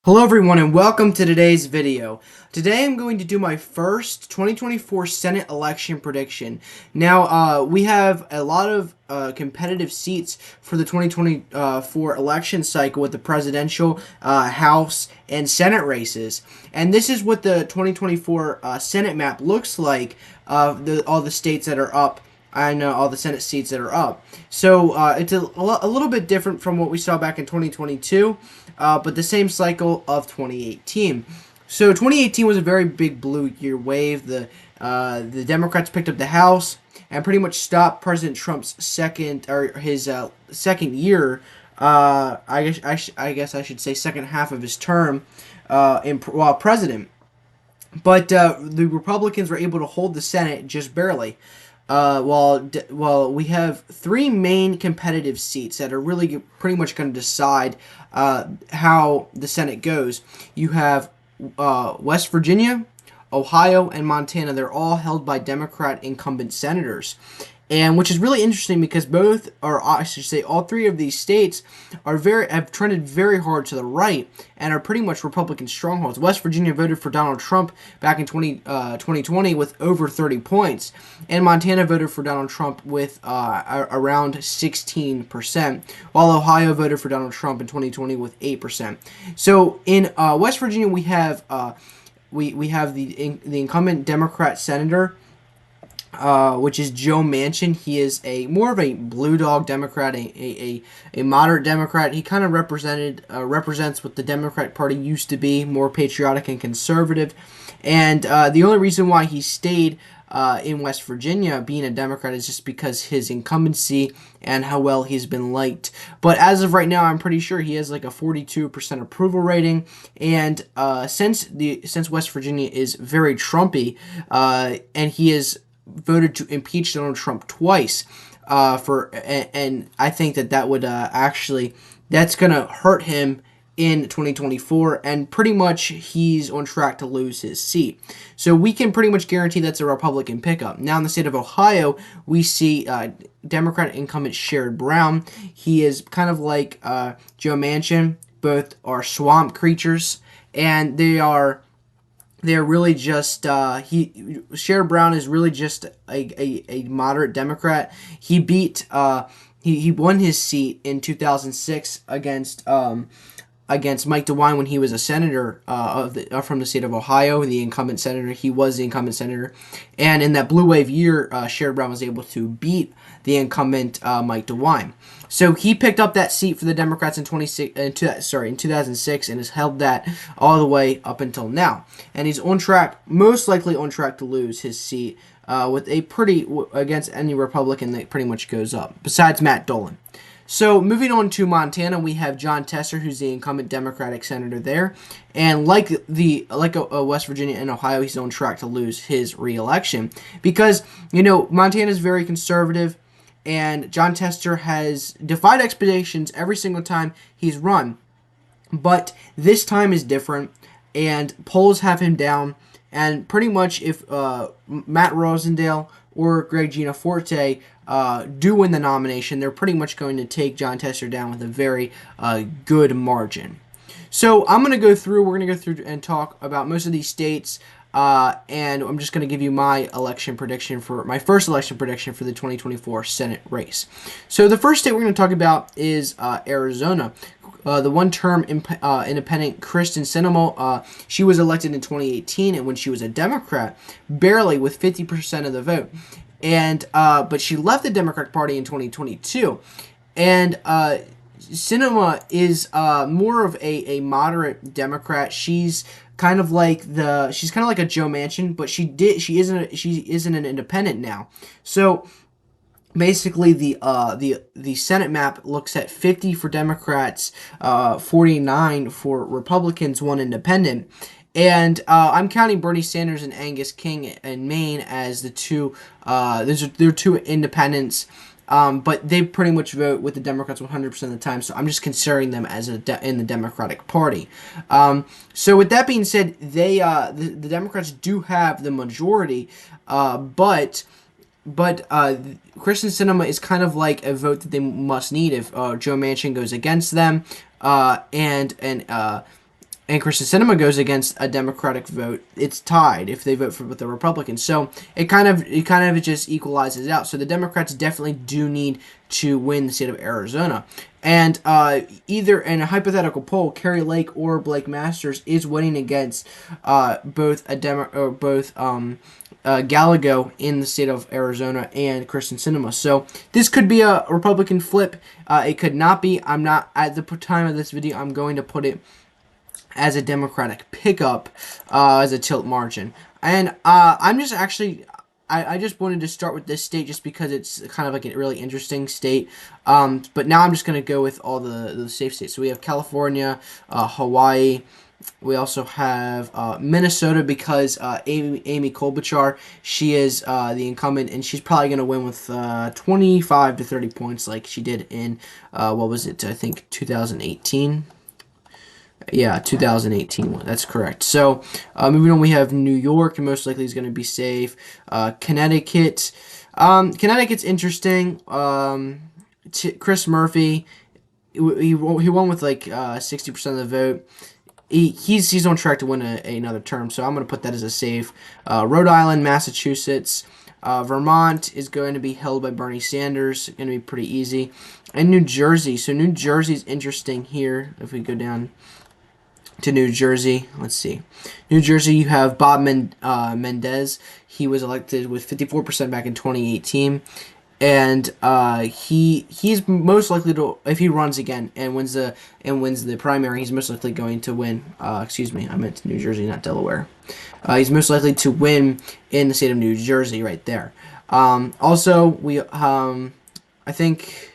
Hello everyone and welcome to today's video. Today I'm going to do my first 2024 Senate election prediction. Now we have a lot of competitive seats for the 2024 election cycle with the presidential, House, and Senate races. And this is what the 2024 Senate map looks like, all the states that are up and all the Senate seats that are up. So it's a little bit different from what we saw back in 2022, but the same cycle of 2018. So 2018 was a very big blue year wave. The Democrats picked up the House and pretty much stopped President Trump's second year. I guess I should say second half of his term while president. But the Republicans were able to hold the Senate just barely. While we have three main competitive seats that are really pretty much going to decide how the Senate goes. You have West Virginia, Ohio, and Montana. They're all held by Democrat incumbent senators. And which is really interesting because both, or I should say all three of these states have trended very hard to the right and are pretty much Republican strongholds. West Virginia voted for Donald Trump back in 2020 with over 30 points. And Montana voted for Donald Trump with around 16%, while Ohio voted for Donald Trump in 2020 with 8%. So in West Virginia, we have the incumbent Democrat senator, which is Joe Manchin. He is more of a blue dog Democrat, a moderate Democrat. He kind of represents what the Democrat Party used to be, more patriotic and conservative. And the only reason why he stayed in West Virginia, being a Democrat, is just because his incumbency and how well he's been liked. But as of right now, I'm pretty sure he has like a 42% approval rating. And since West Virginia is very Trumpy, and he is voted to impeach Donald Trump twice, and I think that would that's gonna hurt him in 2024, and pretty much he's on track to lose his seat. So we can pretty much guarantee that's a Republican pickup. Now in the state of Ohio, we see Democratic incumbent Sherrod Brown. He is kind of like Joe Manchin. Both are swamp creatures, and they're really just Sherrod Brown is really just a moderate Democrat. He beat he won his seat in 2006 against Mike DeWine when he was a senator from the state of Ohio, the incumbent senator. He was the incumbent senator, and in that blue wave year, Sherrod Brown was able to beat the incumbent Mike DeWine. So he picked up that seat for the Democrats in 2006, and has held that all the way up until now. And he's most likely on track to lose his seat with against any Republican that pretty much goes up, besides Matt Dolan. So moving on to Montana, we have Jon Tester, who's the incumbent Democratic senator there, and like West Virginia and Ohio, he's on track to lose his re-election because Montana is very conservative. And Jon Tester has defied expectations every single time he's run. But this time is different, and polls have him down. And pretty much if Matt Rosendale or Greg Gianforte do win the nomination, they're pretty much going to take Jon Tester down with a very good margin. So we're going to go through and talk about most of these states. And I'm just going to give you my first election prediction for the 2024 Senate race. So the first state we're going to talk about is Arizona. The one-term independent Kyrsten Sinema, she was elected in 2018, and when she was a Democrat, barely with 50% of the vote. And but she left the Democratic Party in 2022, and Sinema is more of a moderate Democrat. She's kind of like a Joe Manchin, but she isn't an independent now. So basically, the Senate map looks at 50 for Democrats, 49 for Republicans, 1 independent. And I'm counting Bernie Sanders and Angus King in Maine as the two. They're two independents. But they pretty much vote with the Democrats 100% of the time, so I'm just considering them as in the Democratic Party. So with that being said, the Democrats do have the majority, but Kyrsten Sinema is kind of like a vote that they must need if Joe Manchin goes against them, and and Kristen Sinema goes against a Democratic vote, it's tied if they vote for with the Republicans. So it kind of just equalizes out. So the Democrats definitely do need to win the state of Arizona. And either in a hypothetical poll, Carrie Lake or Blake Masters is winning against both Gallego in the state of Arizona and Kristen Sinema. So this could be a Republican flip. It could not be. I'm not, at the time of this video, I'm going to put it as a Democratic pickup, as a tilt margin. And I'm just actually, I just wanted to start with this state just because it's kind of like a really interesting state. But now I'm just going to go with all the safe states. So we have California, Hawaii. We also have Minnesota because Amy Klobuchar, she is the incumbent, and she's probably going to win with 25 to 30 points like she did in, what was it, I think 2018. Yeah, 2018. That's correct. So, moving on, we have New York, and most likely is going to be safe. Connecticut. Connecticut's interesting. Chris Murphy, he won with like 60% of the vote. He's on track to win another term, so I'm going to put that as a safe. Rhode Island, Massachusetts. Vermont is going to be held by Bernie Sanders. Going to be pretty easy. And New Jersey. So New Jersey's interesting here. If we go down to New Jersey, let's see. New Jersey, you have Bob Mendez. He was elected with 54% back in 2018. And he's most likely to, if he runs again and wins the primary, he's most likely going to win. Excuse me, I meant New Jersey, not Delaware. He's most likely to win in the state of New Jersey, right there. Also, I think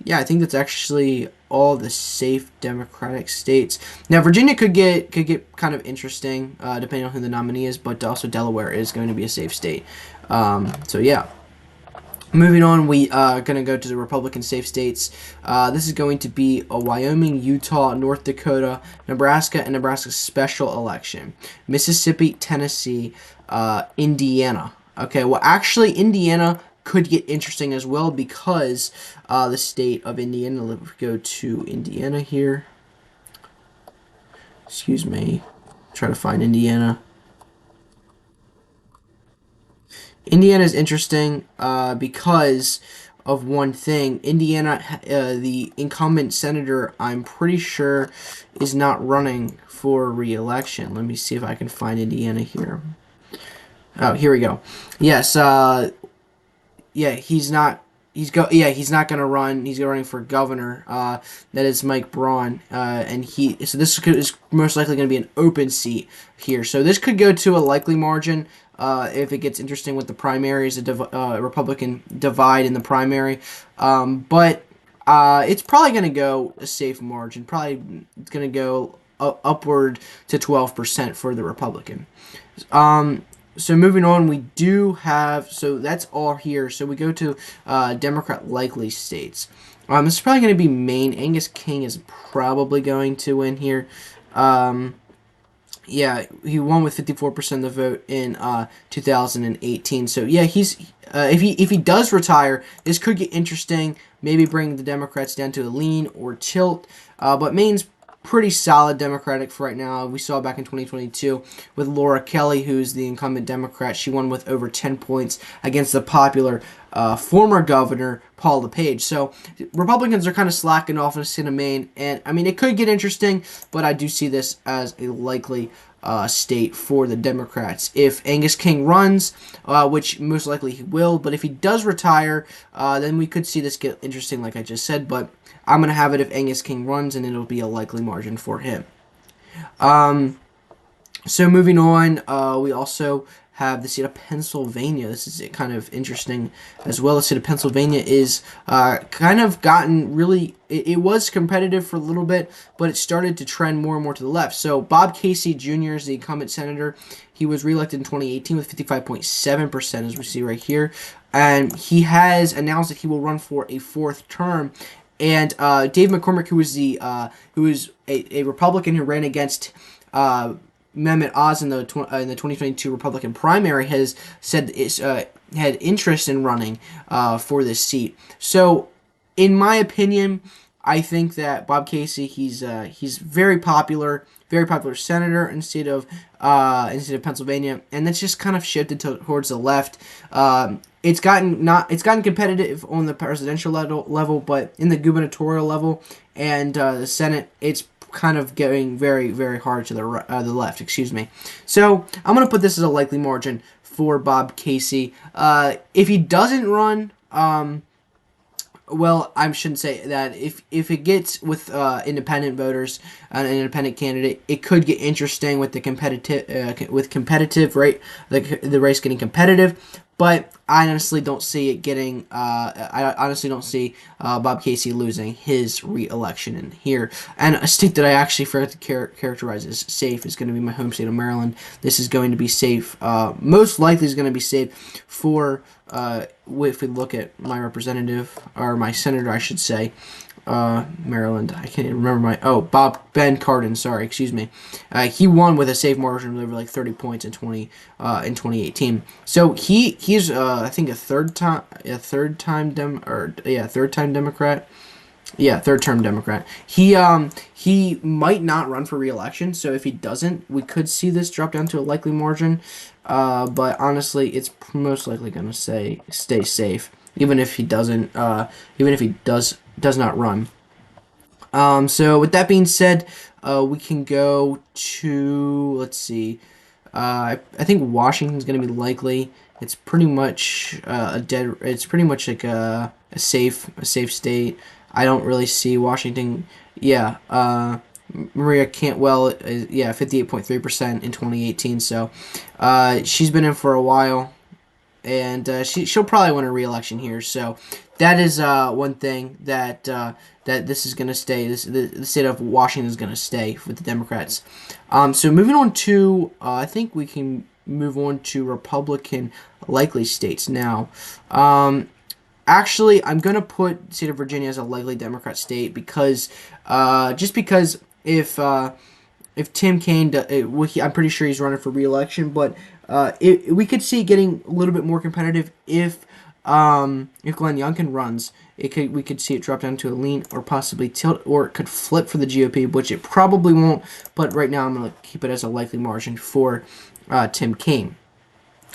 that's actually all the safe Democratic states. Now, Virginia could get kind of interesting, depending on who the nominee is, but also Delaware is going to be a safe state. So yeah. Moving on, we are going to go to the Republican safe states. This is going to be a Wyoming, Utah, North Dakota, Nebraska, and Nebraska special election. Mississippi, Tennessee, Indiana. Okay, well, actually, Indiana could get interesting as well because the state of Indiana, let's go to Indiana here. Excuse me. Try to find Indiana. Indiana is interesting because of one thing. Indiana, the incumbent senator, I'm pretty sure, is not running for re-election. Let me see if I can find Indiana here. Oh, here we go. Yes, yeah, he's not going to run. He's running for governor. That is Mike Braun, and so this is most likely going to be an open seat here. So this could go to a likely margin. If it gets interesting with the primaries, a Republican divide in the primary. But it's probably going to go a safe margin. Probably it's going to go upward to 12% for the Republican. So moving on, we do have, so that's all here. So we go to Democrat likely states. This is probably going to be Maine. Angus King is probably going to win here. Yeah, he won with 54% of the vote in 2018. So yeah, if he does retire, this could get interesting. Maybe bring the Democrats down to a lean or tilt. But Maine's pretty solid Democratic for right now. We saw back in 2022 with Laura Kelly, who's the incumbent Democrat. She won with over 10 points against the popular former governor, Paul LePage. So Republicans are kind of slacking off in the state of Maine. And, I mean, it could get interesting, but I do see this as a likely state for the Democrats. If Angus King runs, which most likely he will, but if he does retire, then we could see this get interesting, like I just said. But I'm going to have it if Angus King runs, and it'll be a likely margin for him. So moving on, we also have the state of Pennsylvania. This is kind of interesting as well. The state of Pennsylvania is kind of gotten really, it was competitive for a little bit, but it started to trend more and more to the left. So Bob Casey Jr. is the incumbent senator. He was reelected in 2018 with 55.7%, as we see right here. And he has announced that he will run for a fourth term. And Dave McCormick, who was a Republican who ran against Mehmet Oz in the 2022 Republican primary, has said had interest in running for this seat. So, in my opinion, I think that Bob Casey, he's very popular senator in the state of Pennsylvania, and that's just kind of shifted towards the left. It's gotten competitive on the presidential level, but in the gubernatorial level and the Senate, it's kind of getting very, very hard to the left. Excuse me. So I'm gonna put this as a likely margin for Bob Casey. If he doesn't run, well, I shouldn't say that. If it gets with independent voters, an independent candidate, it could get interesting with the competitive right, the race getting competitive. But I honestly don't see it getting. I honestly don't see Bob Casey losing his re-election in here. And a state that I actually forgot to characterize as safe is going to be my home state of Maryland. This is going to be safe. Most likely is going to be safe for. If we look at my representative or my senator, I should say. Maryland. I can't even remember Ben Cardin. Sorry, excuse me. He won with a safe margin of over like 30 points in 2018. So he's I think a third term Democrat. Yeah, third term Democrat. He might not run for re-election. So if he doesn't, we could see this drop down to a likely margin. But honestly, it's most likely gonna stay safe, even if he doesn't. Even if he does not run. So with that being said, we can go to, let's see. I think Washington's going to be likely. It's pretty much It's pretty much like a safe state. I don't really see Washington. Yeah. Maria Cantwell, 58.3% in 2018. So, she's been in for a while, and she'll probably win a re-election here. So that is one thing that this is going to stay. The state of Washington is going to stay with the Democrats. So moving on to, I think we can move on to Republican likely states now. Actually, I'm going to put the state of Virginia as a likely Democrat state because if Tim Kaine, I'm pretty sure he's running for re-election, but we could see it getting a little bit more competitive if Glenn Youngkin runs. We could see it drop down to a lean or possibly tilt, or it could flip for the GOP, which it probably won't. But right now, I'm going to keep it as a likely margin for Tim Kaine.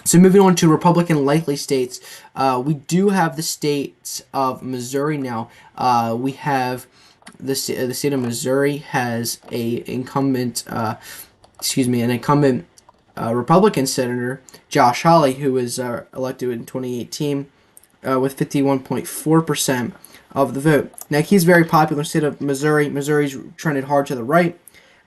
So moving on to Republican likely states, we do have the states of Missouri now. We have the state of Missouri has an incumbent Republican senator, Josh Hawley, who was elected in 2018 with 51.4% of the vote. Now, he's very popular in the state of Missouri. Missouri's trended hard to the right.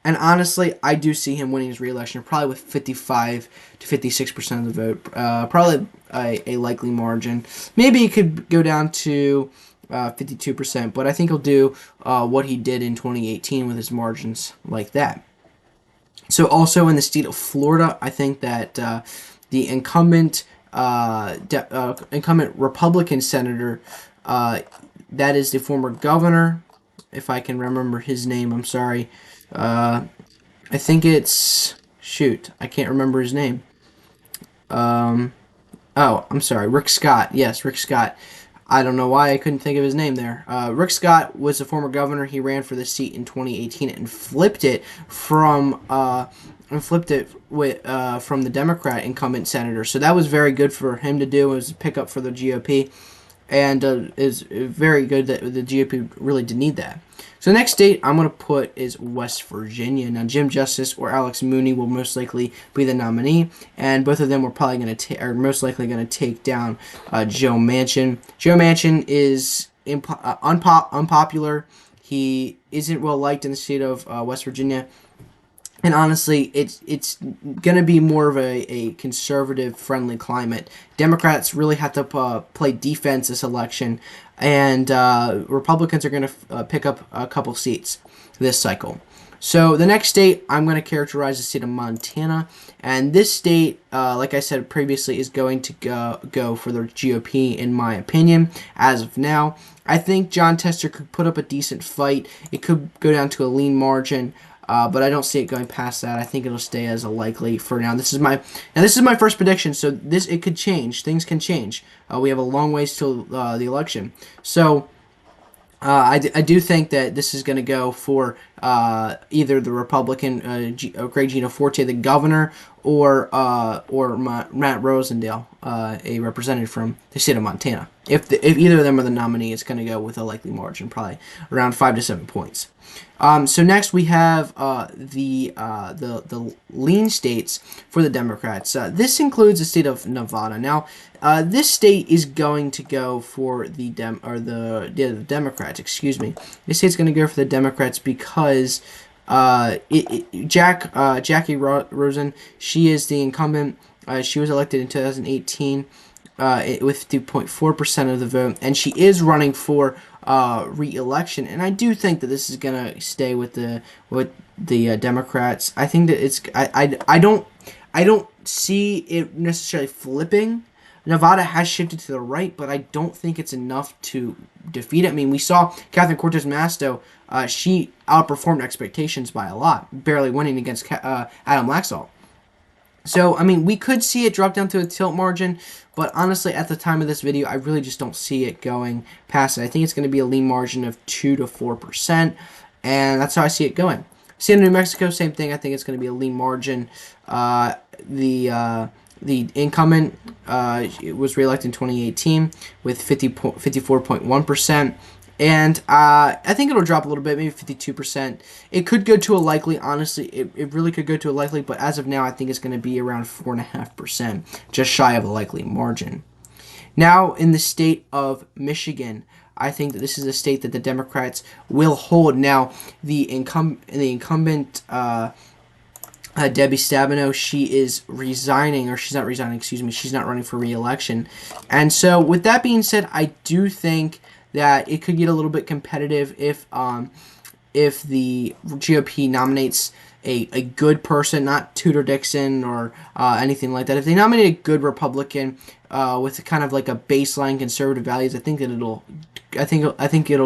And honestly, I do see him winning his re-election, probably with 55 to 56% of the vote. Probably a likely margin. Maybe it could go down to 52%, but I think he'll do what he did in 2018 with his margins like that. So also in the state of Florida, I think that the incumbent Republican senator, that is the former governor, if I can remember his name, I'm sorry. I think it's, I can't remember his name. I'm sorry, Rick Scott. Yes, Rick Scott. I don't know why I couldn't think of his name there. Rick Scott was a former governor. He ran for the seat in 2018 and flipped it from the Democrat incumbent senator. So that was very good for him to do. It was a pickup for the GOP, and is very good that the GOP really did need that. So the next state I'm going to put is West Virginia. Now, Jim Justice or Alex Mooney will most likely be the nominee, and both of them are probably going to are most likely going to take down Joe Manchin. Joe Manchin is unpopular. He isn't well liked in the state of West Virginia. And honestly, it's going to be more of a conservative-friendly climate. Democrats really have to play defense this election, and Republicans are going to pick up a couple seats this cycle. So the next state, I'm going to characterize the state of Montana. And this state, like I said previously, is going to go for the GOP, in my opinion, as of now. I think Jon Tester could put up a decent fight. It could go down to a lean margin. But I don't see it going past that. I think it'll stay as a likely for now. This is my first prediction, so it could change. Things can change. We have a long ways till the election. So I do think that this is going to go for either the Republican Greg Gianforte, the governor, or Matt Rosendale, a representative from the state of Montana. If either of them are the nominee, it's going to go with a likely margin, probably around 5 to 7 points. So next we have the lean states for the Democrats. This includes the state of Nevada. Now, this state is going to go for the Democrats. Excuse me. This state's going to go for the Democrats because Jackie Rosen, she is the incumbent. She was elected in 2018 with 2.4% of the vote, and she is running for re-election. And I do think that this is gonna stay with the Democrats. I think that it's I don't see it necessarily flipping. Nevada has shifted to the right, but I don't think it's enough to defeat it. I mean, we saw Catherine Cortez Masto. She outperformed expectations by a lot, barely winning against Adam Laxalt. So, I mean, we could see it drop down to a tilt margin, but honestly, at the time of this video, I really just don't see it going past it. I think it's going to be a lean margin of 2 to 4%, and that's how I see it going. State of New Mexico, same thing. I think it's going to be a lean margin. The incumbent was reelected in 2018 with 54.1%. And I think it'll drop a little bit, maybe 52%. It could go to a likely, honestly, it really could go to a likely, but as of now, I think it's going to be around 4.5%, just shy of a likely margin. Now, in the state of Michigan, I think that this is a state that the Democrats will hold. Now, the incumbent Debbie Stabenow, she is resigning, or she's not resigning, excuse me, she's not running for re-election. And so, with that being said, I do think that it could get a little bit competitive if the GOP nominates a good person, not Tudor Dixon or anything like that. If they nominate a good Republican with kind of like a baseline conservative values, I think it'll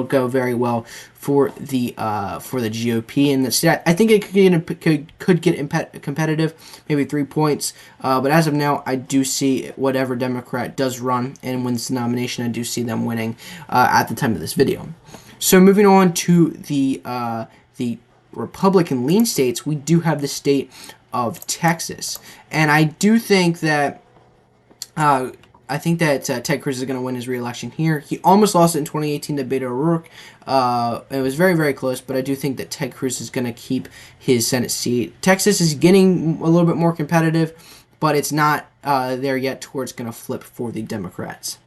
go very well for the GOP and the state. I think it could get competitive, maybe 3 points. But as of now, I do see whatever Democrat does run and wins the nomination, I do see them winning at the time of this video. So moving on to the Republican lean states, we do have the state of Texas, and I do think that Ted Cruz is going to win his re-election here. He almost lost it in 2018 to Beto O'Rourke. It was very, very close, but I do think that Ted Cruz is going to keep his Senate seat. Texas is getting a little bit more competitive, but it's not there yet to where it's going to flip for the Democrats.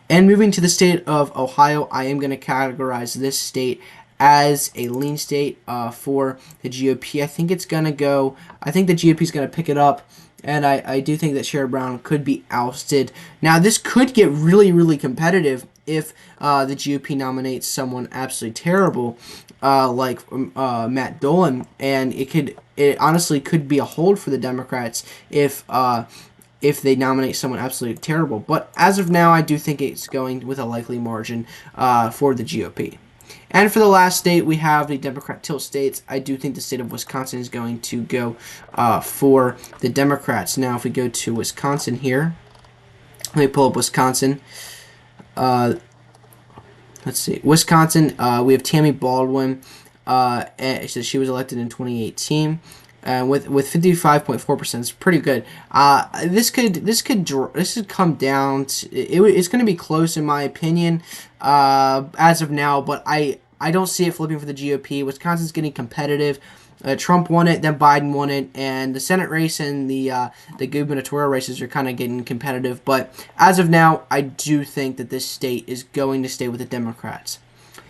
And moving to the state of Ohio, I am going to categorize this state as a lean state for the GOP. I think the GOP is going to pick it up, and I do think that Sherrod Brown could be ousted. Now, this could get really, really competitive if the GOP nominates someone absolutely terrible like Matt Dolan, and it honestly could be a hold for the Democrats if they nominate someone absolutely terrible. But as of now, I do think it's going with a likely margin for the GOP. And for the last state, we have the Democrat tilt states. I do think the state of Wisconsin is going to go for the Democrats. Now, if we go to Wisconsin here, let me pull up Wisconsin. Let's see. Wisconsin, we have Tammy Baldwin. She was elected in 2018. With 55.4%, it's pretty good. This could come down to, it's going to be close in my opinion as of now, but I don't see it flipping for the GOP. Wisconsin's getting competitive. Trump won it, then Biden won it, and the Senate race and the gubernatorial races are kind of getting competitive. But as of now, I do think that this state is going to stay with the Democrats.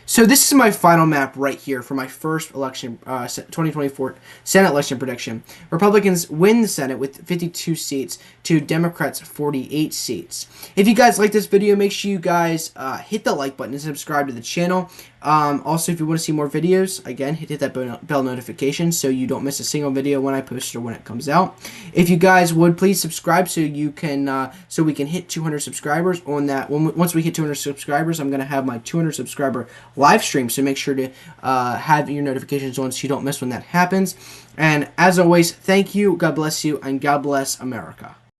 So this is my final map right here for my first election, 2024 Senate election prediction. Republicans win the Senate with 52 seats to Democrats 48 seats. If you guys like this video, make sure you guys hit the like button and subscribe to the channel. Also, if you want to see more videos, again, hit that bell notification so you don't miss a single video when I post or when it comes out. If you guys would please subscribe so you can so we can hit 200 subscribers on that. Once we hit 200 subscribers, I'm going to have my 200 subscriber live stream, so make sure to have your notifications on so you don't miss when that happens. And as always, thank you, God bless you, and God bless America.